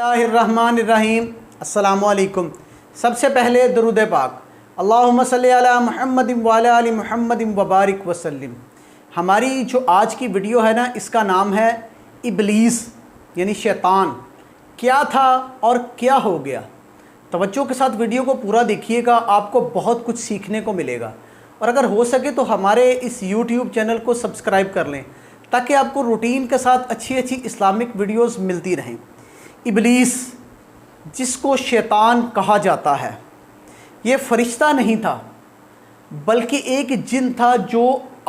اللہ الرحمن الرحیم۔ السلام علیکم۔ سب سے پہلے درود پاک، اللہم صلی علی محمد وعلی آل محمد وبارک وسلم۔ ہماری جو آج کی ویڈیو ہے نا، اس کا نام ہے ابلیس یعنی شیطان کیا تھا اور کیا ہو گیا۔ توجہ کے ساتھ ویڈیو کو پورا دیکھیے گا، آپ کو بہت کچھ سیکھنے کو ملے گا، اور اگر ہو سکے تو ہمارے اس یوٹیوب چینل کو سبسکرائب کر لیں تاکہ آپ کو روٹین کے ساتھ اچھی اسلامک ویڈیوز ملتی رہیں۔ ابلیس، جس کو شیطان کہا جاتا ہے، یہ فرشتہ نہیں تھا بلکہ ایک جن تھا جو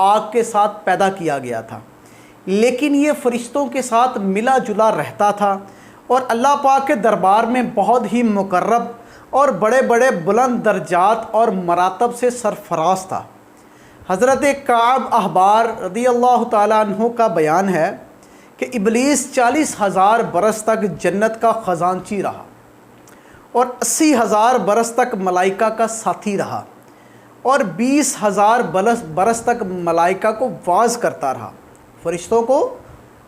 آگ کے ساتھ پیدا کیا گیا تھا، لیکن یہ فرشتوں کے ساتھ ملا جلا رہتا تھا اور اللہ پاک کے دربار میں بہت ہی مقرب اور بڑے بڑے بلند درجات اور مراتب سے سرفراز تھا۔ حضرت کعب احبار رضی اللہ تعالیٰ عنہ کا بیان ہے کہ ابلیس 40,000 برس تک جنت کا خزانچی رہا اور 80,000 برس تک ملائکہ کا ساتھی رہا اور 20,000 برس تک ملائکہ کو واعظ کرتا رہا، فرشتوں کو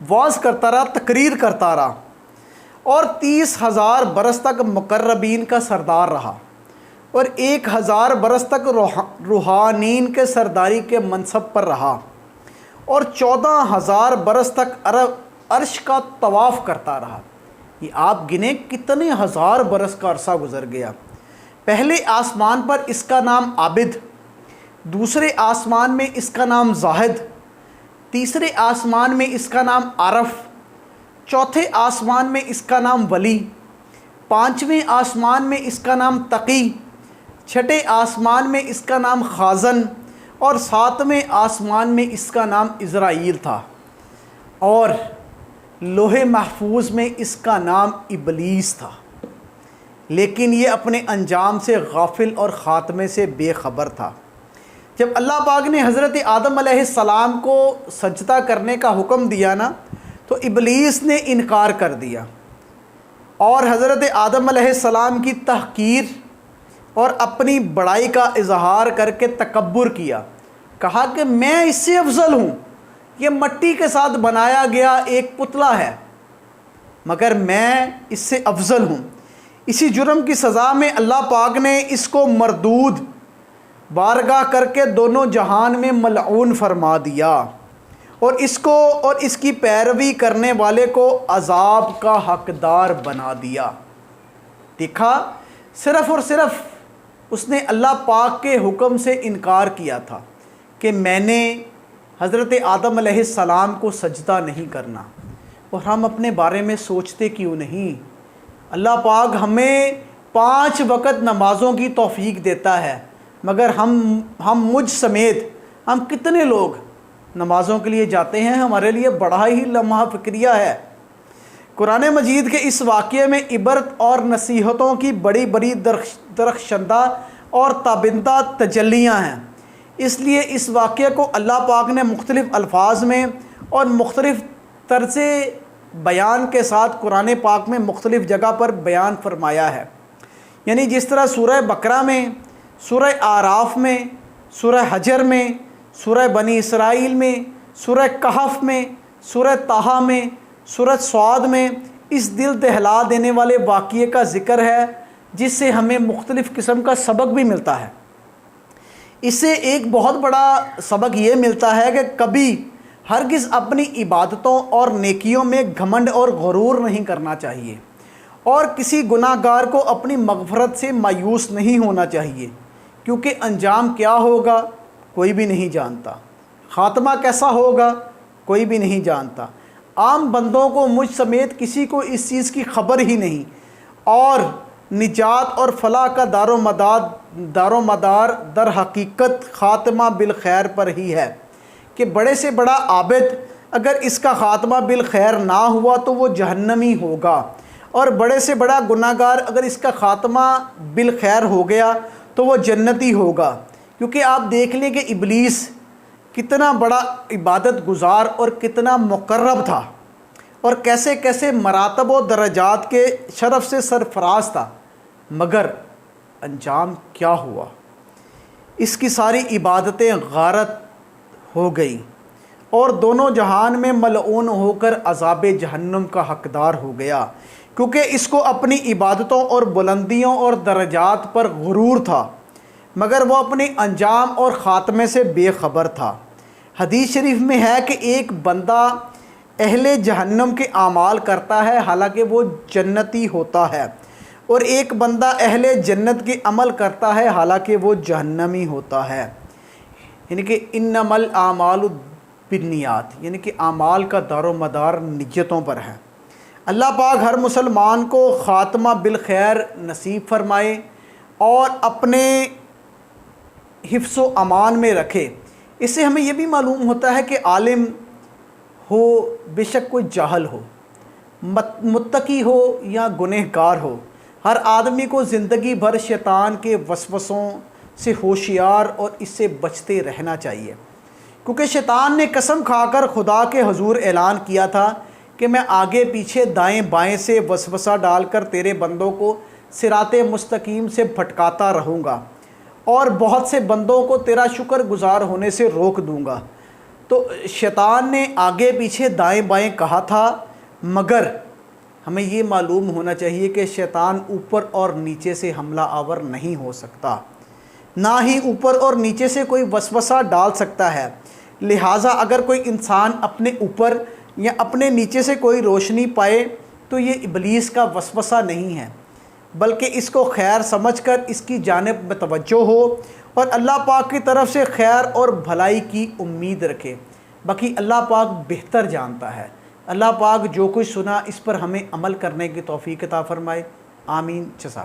واعظ کرتا رہا، تقریر کرتا رہا، اور 30,000 برس تک مقربین کا سردار رہا اور 1,000 برس تک روحانین کے سرداری کے منصب پر رہا اور 14,000 برس تک عرش کا طواف کرتا رہا۔ یہ آپ گنے کتنے ہزار برس کا عرصہ گزر گیا۔ پہلے آسمان پر اس کا نام عابد، دوسرے آسمان میں اس کا نام زاہد، تیسرے آسمان میں اس کا نام عارف، چوتھے آسمان میں اس کا نام ولی، پانچویں آسمان میں اس کا نام تقی، چھٹے آسمان میں اس کا نام خازن اور ساتویں آسمان میں اس کا نام عزرائیل تھا، اور لوح محفوظ میں اس کا نام ابلیس تھا، لیکن یہ اپنے انجام سے غافل اور خاتمے سے بے خبر تھا۔ جب اللہ پاک نے حضرت آدم علیہ السلام کو سجدہ کرنے کا حکم دیا نا، تو ابلیس نے انکار کر دیا اور حضرت آدم علیہ السلام کی تحقیر اور اپنی بڑائی کا اظہار کر کے تکبر کیا، کہا کہ میں اس سے افضل ہوں، یہ مٹی کے ساتھ بنایا گیا ایک پتلا ہے مگر میں اس سے افضل ہوں۔ اسی جرم کی سزا میں اللہ پاک نے اس کو مردود بارگاہ کر کے دونوں جہان میں ملعون فرما دیا اور اس کو اور اس کی پیروی کرنے والے کو عذاب کا حقدار بنا دیا۔ دیکھا، صرف اور صرف اس نے اللہ پاک کے حکم سے انکار کیا تھا کہ میں نے حضرت آدم علیہ السلام کو سجدہ نہیں کرنا، اور ہم اپنے بارے میں سوچتے کیوں نہیں؟ اللہ پاک ہمیں 5 وقت نمازوں کی توفیق دیتا ہے، مگر ہم مجھ سمیت ہم کتنے لوگ نمازوں کے لیے جاتے ہیں؟ ہمارے لیے بڑا ہی لمحہ فکریہ ہے۔ قرآن مجید کے اس واقعے میں عبرت اور نصیحتوں کی بڑی بڑی درخشندہ اور تابندہ تجلیاں ہیں، اس لیے اس واقعے کو اللہ پاک نے مختلف الفاظ میں اور مختلف طرز بیان کے ساتھ قرآن پاک میں مختلف جگہ پر بیان فرمایا ہے۔ یعنی جس طرح سورہ بقرہ میں، سورہ اعراف میں، سورہ حجر میں، سورہ بنی اسرائیل میں، سورہ کہف میں، سورہ طٰہٰ میں، سورہ صاد میں اس دل دہلا دینے والے واقعے کا ذکر ہے، جس سے ہمیں مختلف قسم کا سبق بھی ملتا ہے۔ اس سے ایک بہت بڑا سبق یہ ملتا ہے کہ کبھی ہرگز اپنی عبادتوں اور نیکیوں میں گھمنڈ اور غرور نہیں کرنا چاہیے، اور کسی گناہ گار کو اپنی مغفرت سے مایوس نہیں ہونا چاہیے، کیونکہ انجام کیا ہوگا کوئی بھی نہیں جانتا، خاتمہ کیسا ہوگا کوئی بھی نہیں جانتا۔ عام بندوں کو، مجھ سمیت کسی کو اس چیز کی خبر ہی نہیں، اور نجات اور فلاح کا دار و مدار در حقیقت خاتمہ بالخیر پر ہی ہے، کہ بڑے سے بڑا عابد اگر اس کا خاتمہ بالخیر نہ ہوا تو وہ جہنمی ہوگا، اور بڑے سے بڑا گناہ گار اگر اس کا خاتمہ بالخیر ہو گیا تو وہ جنتی ہوگا۔ کیونکہ آپ دیکھ لیں کہ ابلیس کتنا بڑا عبادت گزار اور کتنا مقرب تھا، اور کیسے کیسے مراتب و درجات کے شرف سے سرفراز تھا، مگر انجام کیا ہوا؟ اس کی ساری عبادتیں غارت ہو گئیں اور دونوں جہان میں ملعون ہو کر عذاب جہنم کا حقدار ہو گیا۔ کیونکہ اس کو اپنی عبادتوں اور بلندیوں اور درجات پر غرور تھا، مگر وہ اپنے انجام اور خاتمے سے بے خبر تھا۔ حدیث شریف میں ہے کہ ایک بندہ اہل جہنم کے اعمال کرتا ہے حالانکہ وہ جنتی ہوتا ہے، اور ایک بندہ اہل جنت کے عمل کرتا ہے حالانکہ وہ جہنمی ہوتا ہے۔ یعنی کہ انما الاعمال بالنیات، یعنی کہ اعمال کا دار و مدار نیتوں پر ہے۔ اللہ پاک ہر مسلمان کو خاتمہ بالخیر نصیب فرمائے اور اپنے حفظ و امان میں رکھے۔ اس سے ہمیں یہ بھی معلوم ہوتا ہے کہ عالم ہو بے شک کوئی جاہل ہو، متقی ہو یا گنہگار ہو، ہر آدمی کو زندگی بھر شیطان کے وسوسوں سے ہوشیار اور اس سے بچتے رہنا چاہیے، کیونکہ شیطان نے قسم کھا کر خدا کے حضور اعلان کیا تھا کہ میں آگے پیچھے دائیں بائیں سے وسوسہ ڈال کر تیرے بندوں کو صراط مستقیم سے بھٹکاتا رہوں گا اور بہت سے بندوں کو تیرا شکر گزار ہونے سے روک دوں گا۔ تو شیطان نے آگے پیچھے دائیں بائیں کہا تھا، مگر ہمیں یہ معلوم ہونا چاہیے کہ شیطان اوپر اور نیچے سے حملہ آور نہیں ہو سکتا، نہ ہی اوپر اور نیچے سے کوئی وسوسہ ڈال سکتا ہے۔ لہٰذا اگر کوئی انسان اپنے اوپر یا اپنے نیچے سے کوئی روشنی پائے تو یہ ابلیس کا وسوسہ نہیں ہے، بلکہ اس کو خیر سمجھ کر اس کی جانب متوجہ ہو اور اللہ پاک کی طرف سے خیر اور بھلائی کی امید رکھے۔ باقی اللہ پاک بہتر جانتا ہے۔ اللہ پاک جو کچھ سنا اس پر ہمیں عمل کرنے کی توفیق عطا فرمائے۔ آمین۔ جزاک